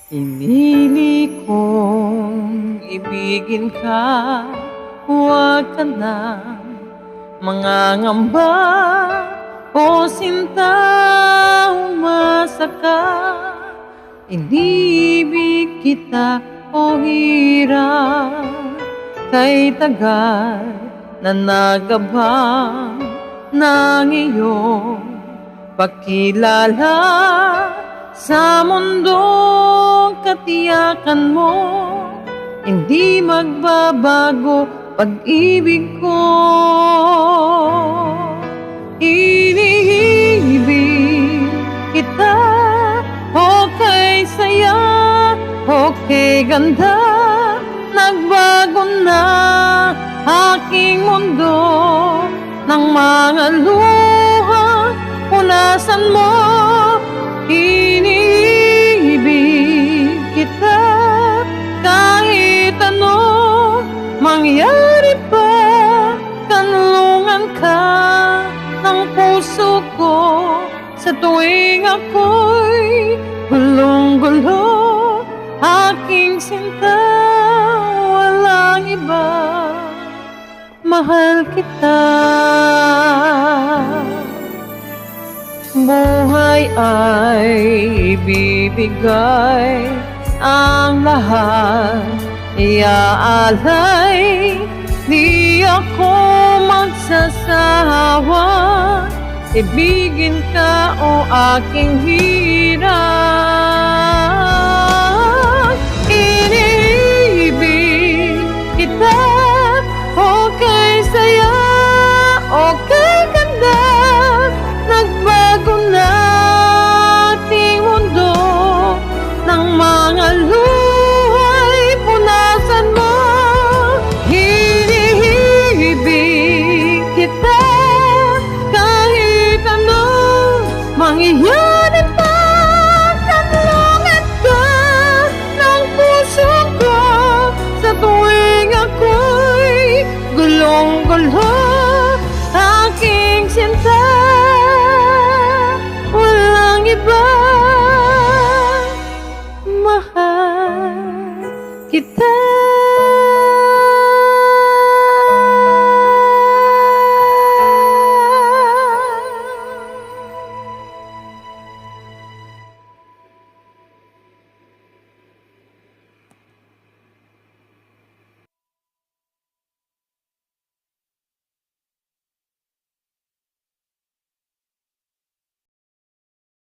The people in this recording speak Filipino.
Pinili kong ibigin ka, huwag ka na mangangamba o sinta, umasa ka. Inibig kita o hirap, kay tagal na nagabang ng iyong pagkilala sa mundong katiyakan mo. Hindi magbabago pag-ibig ko. Iniibig kita, okay saya, okay ganda. Nagbago na aking mundo ng mga luha, punasan mo. Iniibig kita kahit ano mangyari pa. Kanlungan ka ng puso ko sa tuwing ako'y gulong-gulo. Aking sinta, walang iba, mahal kita. Buhay ay ibibigay, ang lahat iaalay. Di ako magsasawa, ibigin ka o aking hirap. Iniibig kita, okay saya, okay ganda. Nagbago na ating mundo ng mga luhay, punasan mo. Hinihibig kita kahit ano mangyayari pa. Kanlungan ka ng puso ko sa tuwing ako'y gulong-gulo.